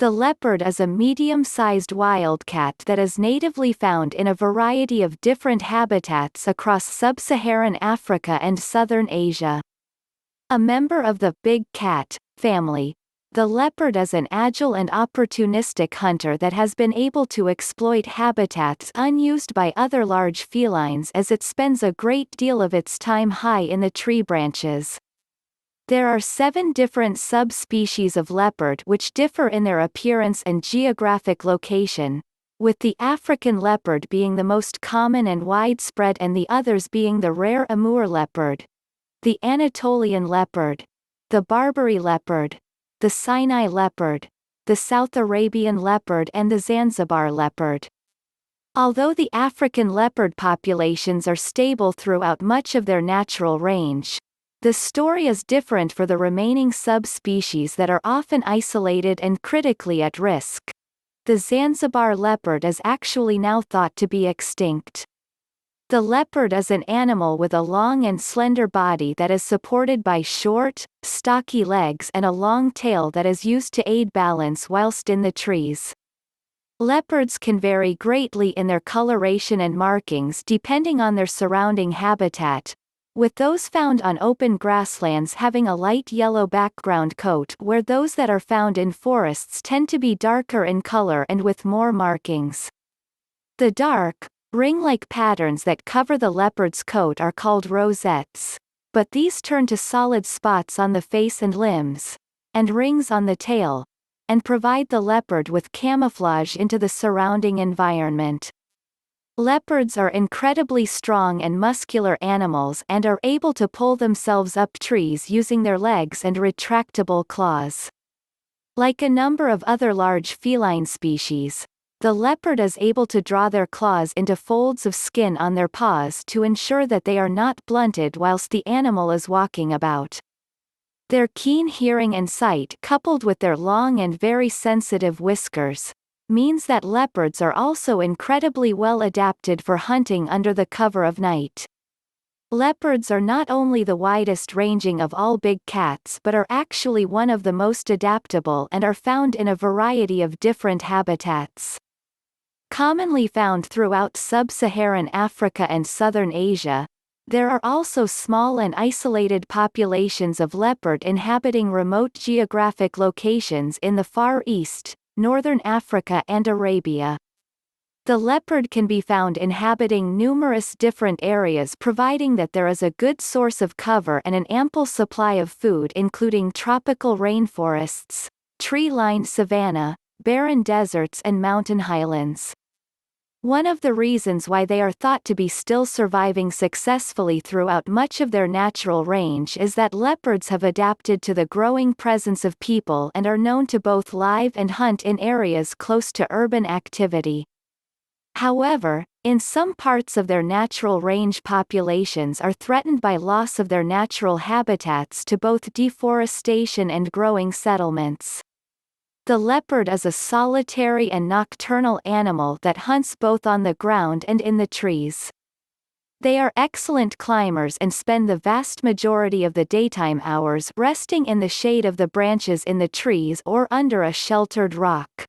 The leopard is a medium-sized wildcat that is natively found in a variety of different habitats across sub-Saharan Africa and southern Asia. A member of the big cat family, the leopard is an agile and opportunistic hunter that has been able to exploit habitats unused by other large felines as it spends a great deal of its time high in the tree branches. There are 7 different subspecies of leopard which differ in their appearance and geographic location, with the African leopard being the most common and widespread and the others being the rare Amur leopard, the Anatolian leopard, the Barbary leopard, the Sinai leopard, the South Arabian leopard and the Zanzibar leopard. Although the African leopard populations are stable throughout much of their natural range, the story is different for the remaining subspecies that are often isolated and critically at risk. The Zanzibar leopard is actually now thought to be extinct. The leopard is an animal with a long and slender body that is supported by short, stocky legs and a long tail that is used to aid balance whilst in the trees. Leopards can vary greatly in their coloration and markings depending on their surrounding habitat, with those found on open grasslands having a light yellow background coat where those that are found in forests tend to be darker in color and with more markings. The dark, ring-like patterns that cover the leopard's coat are called rosettes, but these turn to solid spots on the face and limbs, and rings on the tail, and provide the leopard with camouflage into the surrounding environment. Leopards are incredibly strong and muscular animals and are able to pull themselves up trees using their legs and retractable claws. Like a number of other large feline species, the leopard is able to draw their claws into folds of skin on their paws to ensure that they are not blunted whilst the animal is walking about. Their keen hearing and sight coupled with their long and very sensitive whiskers means that leopards are also incredibly well adapted for hunting under the cover of night. Leopards are not only the widest ranging of all big cats but are actually one of the most adaptable and are found in a variety of different habitats. Commonly found throughout sub-Saharan Africa and southern Asia, there are also small and isolated populations of leopard inhabiting remote geographic locations in the Far East, Northern Africa and Arabia. The leopard can be found inhabiting numerous different areas providing that there is a good source of cover and an ample supply of food including tropical rainforests, tree-lined savanna, barren deserts and mountain highlands. One of the reasons why they are thought to be still surviving successfully throughout much of their natural range is that leopards have adapted to the growing presence of people and are known to both live and hunt in areas close to urban activity. However, in some parts of their natural range populations are threatened by loss of their natural habitats to both deforestation and growing settlements. The leopard is a solitary and nocturnal animal that hunts both on the ground and in the trees. They are excellent climbers and spend the vast majority of the daytime hours resting in the shade of the branches in the trees or under a sheltered rock.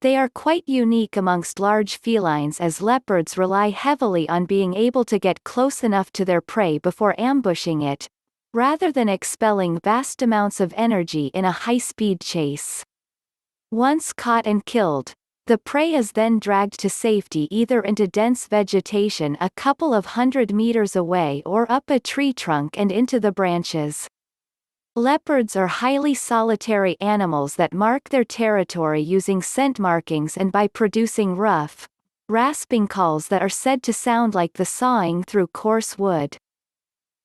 They are quite unique amongst large felines as leopards rely heavily on being able to get close enough to their prey before ambushing it, rather than expelling vast amounts of energy in a high-speed chase. Once caught and killed, the prey is then dragged to safety either into dense vegetation a couple of 100 meters away or up a tree trunk and into the branches. Leopards are highly solitary animals that mark their territory using scent markings and by producing rough, rasping calls that are said to sound like the sawing through coarse wood.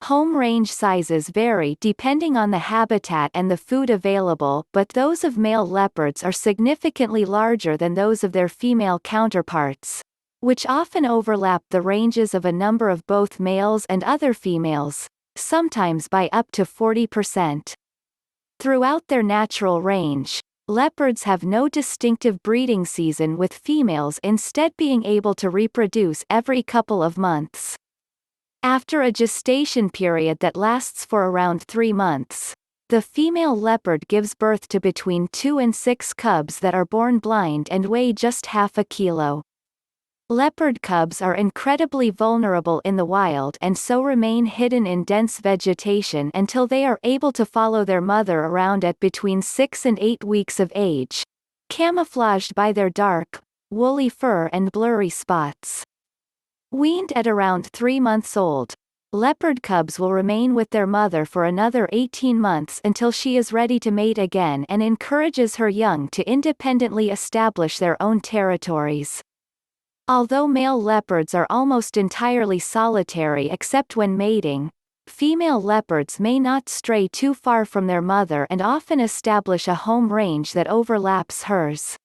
Home range sizes vary depending on the habitat and the food available, but those of male leopards are significantly larger than those of their female counterparts, which often overlap the ranges of a number of both males and other females, sometimes by up to 40%. Throughout their natural range, leopards have no distinctive breeding season with females instead being able to reproduce every couple of months. After a gestation period that lasts for around 3 months, The female leopard gives birth to between 2 and 6 cubs that are born blind and weigh just half a kilo. Leopard cubs are incredibly vulnerable in the wild and so remain hidden in dense vegetation until they are able to follow their mother around at between 6 and 8 weeks of age, camouflaged by their dark, woolly fur and blurry spots. Weaned at around 3 months old, leopard cubs will remain with their mother for another 18 months until she is ready to mate again and encourages her young to independently establish their own territories. Although male leopards are almost entirely solitary except when mating, female leopards may not stray too far from their mother and often establish a home range that overlaps hers.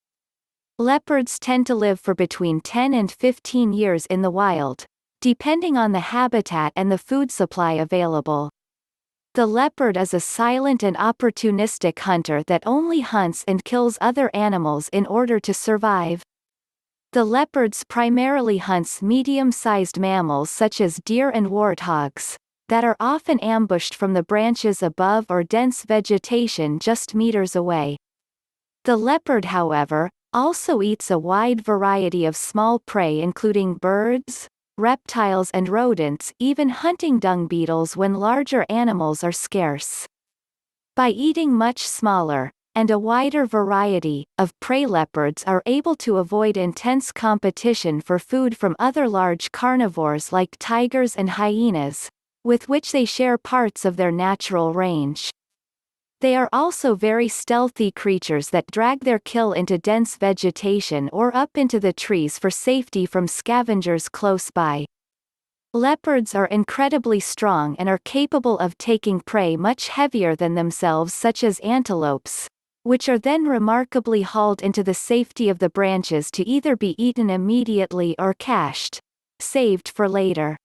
Leopards tend to live for between 10 and 15 years in the wild, depending on the habitat and the food supply available. The leopard is a silent and opportunistic hunter that only hunts and kills other animals in order to survive. The leopards primarily hunts medium-sized mammals such as deer and warthogs, that are often ambushed from the branches above or dense vegetation just meters away. The leopard, however, also eats a wide variety of small prey including birds, reptiles and rodents, even hunting dung beetles when larger animals are scarce. By eating much smaller, and a wider variety, of prey, leopards are able to avoid intense competition for food from other large carnivores like tigers and hyenas, with which they share parts of their natural range. They are also very stealthy creatures that drag their kill into dense vegetation or up into the trees for safety from scavengers close by. Leopards are incredibly strong and are capable of taking prey much heavier than themselves such as antelopes, which are then remarkably hauled into the safety of the branches to either be eaten immediately or cached, saved for later.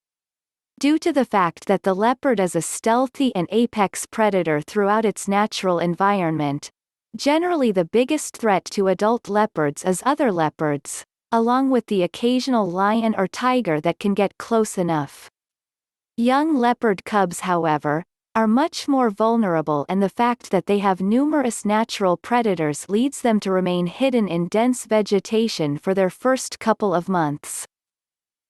Due to the fact that the leopard is a stealthy and apex predator throughout its natural environment, generally the biggest threat to adult leopards is other leopards, along with the occasional lion or tiger that can get close enough. Young leopard cubs, however, are much more vulnerable, and the fact that they have numerous natural predators leads them to remain hidden in dense vegetation for their first couple of months.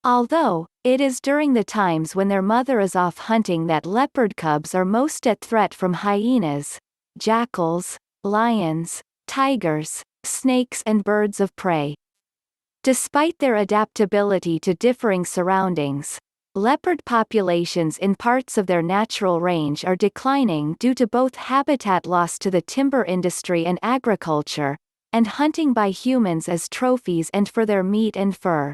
Although, it is during the times when their mother is off hunting that leopard cubs are most at threat from hyenas, jackals, lions, tigers, snakes and birds of prey. Despite their adaptability to differing surroundings, leopard populations in parts of their natural range are declining due to both habitat loss to the timber industry and agriculture, and hunting by humans as trophies and for their meat and fur.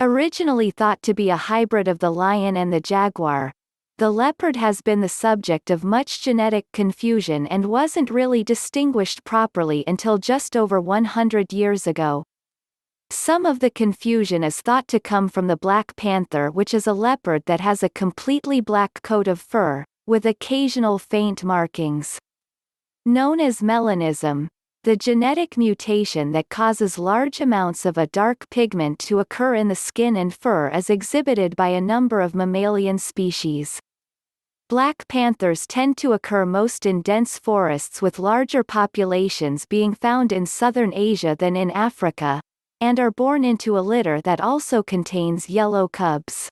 Originally thought to be a hybrid of the lion and the jaguar, the leopard has been the subject of much genetic confusion and wasn't really distinguished properly until just over 100 years ago. Some of the confusion is thought to come from the black panther, which is a leopard that has a completely black coat of fur, with occasional faint markings. Known as melanism, the genetic mutation that causes large amounts of a dark pigment to occur in the skin and fur is exhibited by a number of mammalian species. Black panthers tend to occur most in dense forests, with larger populations being found in southern Asia than in Africa, and are born into a litter that also contains yellow cubs.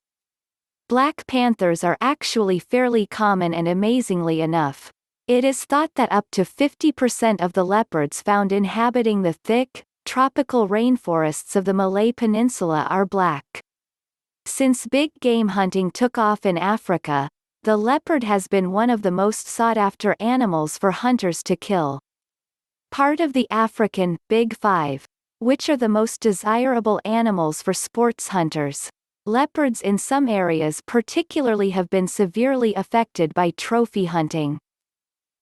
Black panthers are actually fairly common, and amazingly enough, it is thought that up to 50% of the leopards found inhabiting the thick, tropical rainforests of the Malay Peninsula are black. Since big game hunting took off in Africa, the leopard has been one of the most sought-after animals for hunters to kill. Part of the African Big Five, which are the most desirable animals for sports hunters, leopards in some areas particularly have been severely affected by trophy hunting.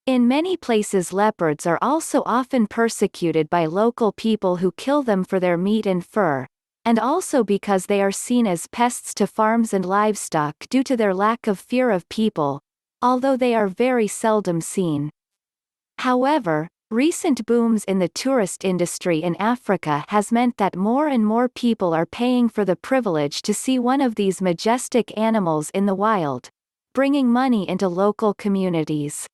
In many places, leopards are also often persecuted by local people who kill them for their meat and fur, and also because they are seen as pests to farms and livestock due to their lack of fear of people, although they are very seldom seen. However, recent booms in the tourist industry in Africa has meant that more and more people are paying for the privilege to see one of these majestic animals in the wild, bringing money into local communities.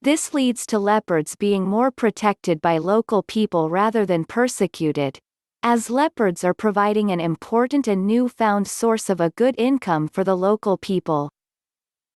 This leads to leopards being more protected by local people rather than persecuted, as leopards are providing an important and newfound source of a good income for the local people.